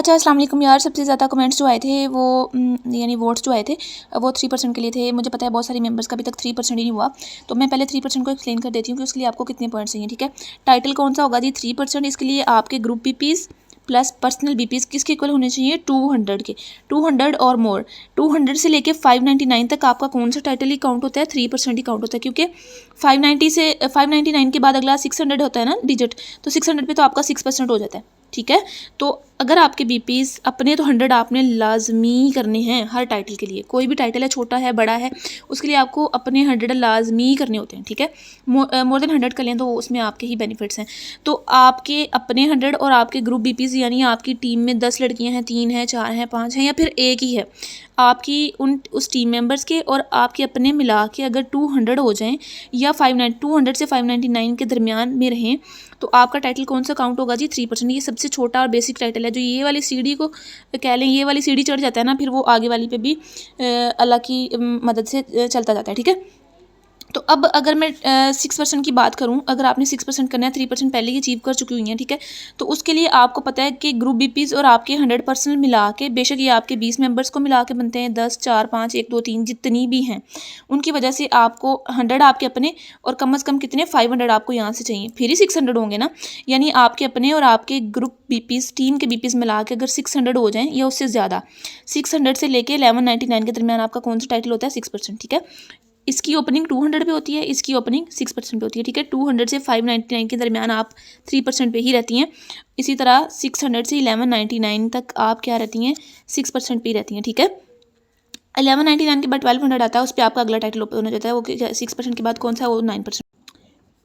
अच्छा अस्सलाम वालेकुम यार, सबसे ज़्यादा कमेंट्स जो आए थे वो यानी वोट्स जो आए थे वो 3% के लिए थे। मुझे पता है बहुत सारे मेंबर्स का अभी तक 3% ही नहीं हुआ, तो मैं पहले 3% को एक्सप्लेन कर देती हूँ कि उसके लिए आपको कितने पॉइंट्स चाहिए। ठीक है, टाइटल कौन सा होगा जी? 3%। इसके लिए आपके ग्रुप बीपीज़ प्लस पर्सनल बीपीज़ किसके इक्वल होने चाहिए? 200 के, 200 और मोर। 200 से लेके 599 तक आपका कौन सा टाइटल ही काउंट होता है? 3% ही काउंट होता है, क्योंकि 599 के बाद अगला 600 होता है ना डिजिट, तो 600 पे तो आपका 6% हो जाता है। ठीक है, तो अगर आपके बीपीज़ अपने तो 100 आपने लाजमी करने हैं हर टाइटल के लिए। कोई भी टाइटल है, छोटा है बड़ा है, उसके लिए आपको अपने 100 लाजमी करने होते हैं। ठीक है, मोर देन 100 कर लें तो उसमें आपके ही बेनिफिट्स हैं। तो आपके अपने 100 और आपके ग्रुप बीपीज़ यानी आपकी टीम में 10 लड़कियां हैं, 3 हैं, 4 हैं, 5 हैं या फिर एक ही है, आपकी उस टीम मेंबर्स के और आपके अपने मिला के अगर 200 हो जाएं या 200 से 599 के दरमियान में रहें, तो आपका टाइटल कौन सा काउंट होगा जी? 3%। ये सबसे छोटा और बेसिक टाइटल है। जो ये वाली सीढ़ी को कह लें, ये वाली सीढ़ी चढ़ जाता है ना, फिर वो आगे वाली पे भी अल्लाह की मदद से चलता जाता है। ठीक है, तो अब अगर मैं 6% की बात करूं, अगर आपने 6% करना है, 3% पहले ही अचीव कर चुकी हुई हैं। ठीक है, तो उसके लिए आपको पता है कि ग्रुप बीपीज़ और आपके 100% मिला के, बेशक ये आपके 20 मेंबर्स को मिला के बनते हैं, 10, 4, 5, 1, 2, 3 जितनी भी हैं, उनकी वजह से आपको 100 आपके अपने और कम अज़ कम कितने 500 आपको यहाँ से चाहिए, फिर ही 600 होंगे ना। यानी आपके अपने और आपके ग्रुप बीपीज़, टीम के बीपीज़ मिला के अगर 600 हो जाएँ या उससे ज़्यादा, 600 से लेके 1199 के दरमियान आपका कौन सा टाइटल होता है? 6%। ठीक है, इसकी ओपनिंग 200 पे होती है, इसकी ओपनिंग 6% पे होती है। ठीक है, 200 से 599 के दरमियान आप 3% पे ही रहती हैं। इसी तरह 600 से 1199 तक आप क्या रहती हैं? 6% पे ही रहती हैं। ठीक है, 1199 के बाद 1200 आता है, उस पर आपका अगला टाइटल ओपन हो जाता है। वो 6% के बाद कौन सा? वो 9%।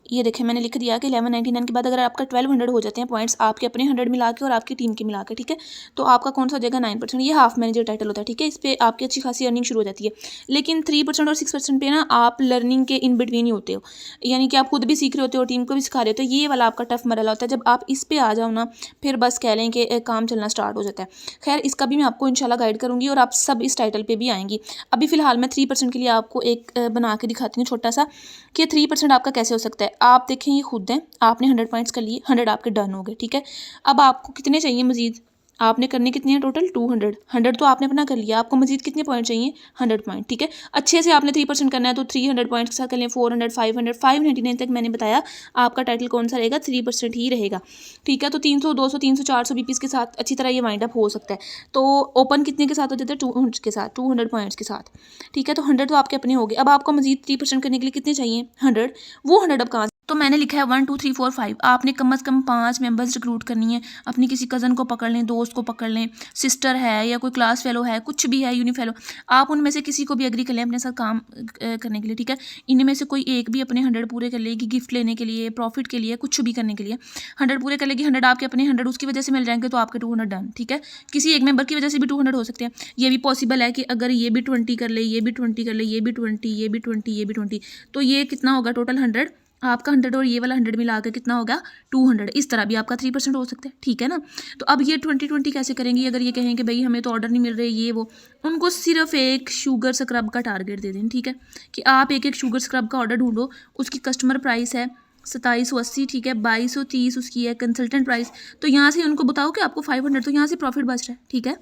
ये देखें, मैंने लिख दिया कि 1199 के बाद अगर आपका 1200 हो जाते हैं पॉइंट्स आपके अपने 100 मिला के और आपकी टीम के मिला के, ठीक है, तो आपका कौन सा हो जाएगा? 9%। ये हाफ मैनेजर टाइटल होता है। ठीक है, इस पर आपकी अच्छी खासी अर्निंग शुरू हो जाती है। लेकिन 3% और 6% पे ना आप लर्निंग के इन बिटवीन ही होते हो, यानी कि आप खुद भी सीख रहे होते हो, टीम को भी सिखा रहे होते हो। ये वाला आपका टफ मरला होता है। जब आप इस पर आ जाओ ना, फिर बस कह लें कि काम चलना स्टार्ट हो जाता है। खैर, इसका भी मैं आपको इंशाल्लाह गाइड करूँगी और आप सब इस टाइटल पर भी आएंगी। अभी फ़िलहाल मैं 3% के लिए आपको एक बना के दिखाती हूँ छोटा सा, कि 3% आपका कैसे हो सकता है। आप देखें, ये खुद हैं, आपने 100 पॉइंट्स कर लिए, 100 आपके डन हो गए। ठीक है, अब आपको कितने चाहिए मजीद? आपने करने कितने हैं टोटल? 200। 100 तो आपने अपना कर लिया, आपको मजीद कितने पॉइंट चाहिए? 100 पॉइंट। ठीक है, अच्छे से आपने 3% करना है तो 300 पॉइंट्स के साथ कर लें। 400, 500, 599 तक मैंने बताया आपका टाइटल कौन सा रहेगा? 3% ही रहेगा। ठीक है, तो 300, 200, 300, 400 बीपीज़ के साथ अच्छी तरह ये वाइंड अप हो सकता है। तो ओपन कितने के साथ हो जाता है? 200 के साथ, 200 पॉइंट्स के साथ। ठीक है, तो 100 तो आपके अपने हो गए। अब आपको मजीद 3% करने के लिए कितने चाहिए? 100। वो 100 अब कहाँ? तो मैंने लिखा है 1, 2, 3, 4, 5। आपने कम अज़ कम 5 मेंबर्स रिक्रूट करनी है। अपनी किसी कज़न को पकड़ लें, दोस्त को पकड़ लें, सिस्टर है या कोई क्लास फेलो है, कुछ भी है, यूनी फेलो, आप उनमें से किसी को भी एग्री कर लें अपने साथ काम करने के लिए। ठीक है, इनमें से कोई एक भी अपने 100 पूरे कर लेगी, गिफ्ट लेने के लिए, प्रॉफिट के लिए, कुछ भी करने के लिए 100 पूरे कर लेगी। 100 आपके अपने 100 उसकी वजह से मिल जाएंगे, तो आपके 200 डन। ठीक है, किसी एक मेंबर की वजह से भी 200 हो सकते हैं। ये भी पॉसिबल है कि अगर ये भी 20 कर ले, ये भी 20 कर ले, ये भी 20, ये भी 20, ये भी 20, तो ये कितना होगा टोटल? 100। आपका 100 और ये वाला 100 मिला के कितना होगा? 200। इस तरह भी आपका 3% हो सकता है। ठीक है ना, तो अब ये 20-20 कैसे करेंगी? अगर ये कहें कि भाई हमें तो ऑर्डर नहीं मिल रहे, ये वो, उनको सिर्फ एक शुगर स्क्रब का टारगेट दे दें। ठीक है, कि आप एक शुगर स्क्रब का ऑर्डर ढूंढो, उसकी कस्टमर प्राइस है 2780। ठीक है, 2230 उसकी है कंसल्टेंट प्राइस। तो यहाँ से उनको बताओ कि आपको 500, तो यहाँ से प्रॉफिट बच रहा है। ठीक है,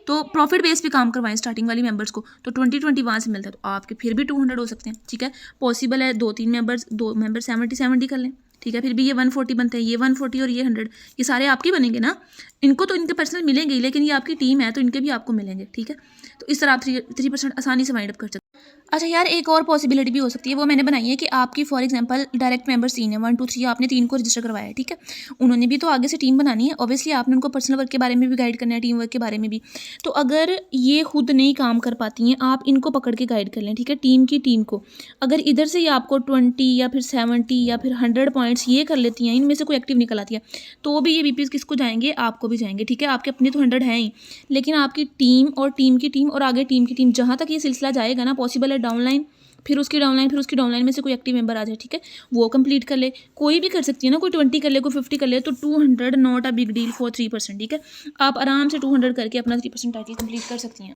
तो प्रॉफिट बेस पे काम करवाएं स्टार्टिंग वाली मेंबर्स को, तो 20-20 वहाँ से मिलता है, तो आपके फिर भी 200 हो सकते हैं। ठीक है, पॉसिबल है 2-3 मेंबर्स, 2 मेंबर 70-70 कर लें। ठीक है, फिर भी ये 140 बनते हैं, ये 140 और ये 100, ये सारे आपके बनेंगे ना। इनको तो इनके पर्सनल मिलेंगे ही, लेकिन ये आपकी टीम है तो इनके भी आपको मिलेंगे। ठीक है, तो इस तरह आप 3% आसानी से वाइंड अप कर सकते हैं। अच्छा यार, एक और पॉसिबिलिटी भी हो सकती है, वो मैंने बनाई है कि आपकी फॉर एग्जांपल डायरेक्ट मेंबर्स 3 है, 1, 2, 3, आपने 3 को रजिस्टर करवाया है। ठीक है, उन्होंने भी तो आगे से टीम बनानी है, ऑब्वियसली आपने उनको पर्सनल वर्क के बारे में भी गाइड करना है, टीम वर्क के बारे में भी। तो अगर ये खुद नहीं काम कर पाती हैं, आप इनको पकड़ के गाइड कर लें। ठीक है, टीम को अगर इधर से ही आपको 20 या फिर 70 या फिर 100 पॉइंट्स ये कर लेती हैं, इनमें से कोई एक्टिव निकल आती है, तो भी ये बीपीज़ किसको जाएंगे? आपको भी जाएंगे। ठीक है, आपके अपने तो 100 हैं ही, लेकिन आपकी टीम और टीम की टीम और आगे टीम की टीम, जहाँ तक ये सिलसिला जाएगा ना, पॉसिबल है डाउनलाइन, फिर उसकी डाउनलाइन, फिर उसकी डाउनलाइन में से कोई एक्टिव मेंबर आ जाए। ठीक है, वो कंप्लीट कर ले, कोई भी कर सकती है ना, कोई 20 कर ले, कोई 50 कर ले, तो 200 not a big deal for 3%। ठीक है, आप आराम से 200 करके अपना 3% टाइटल कंप्लीट कर सकती हैं।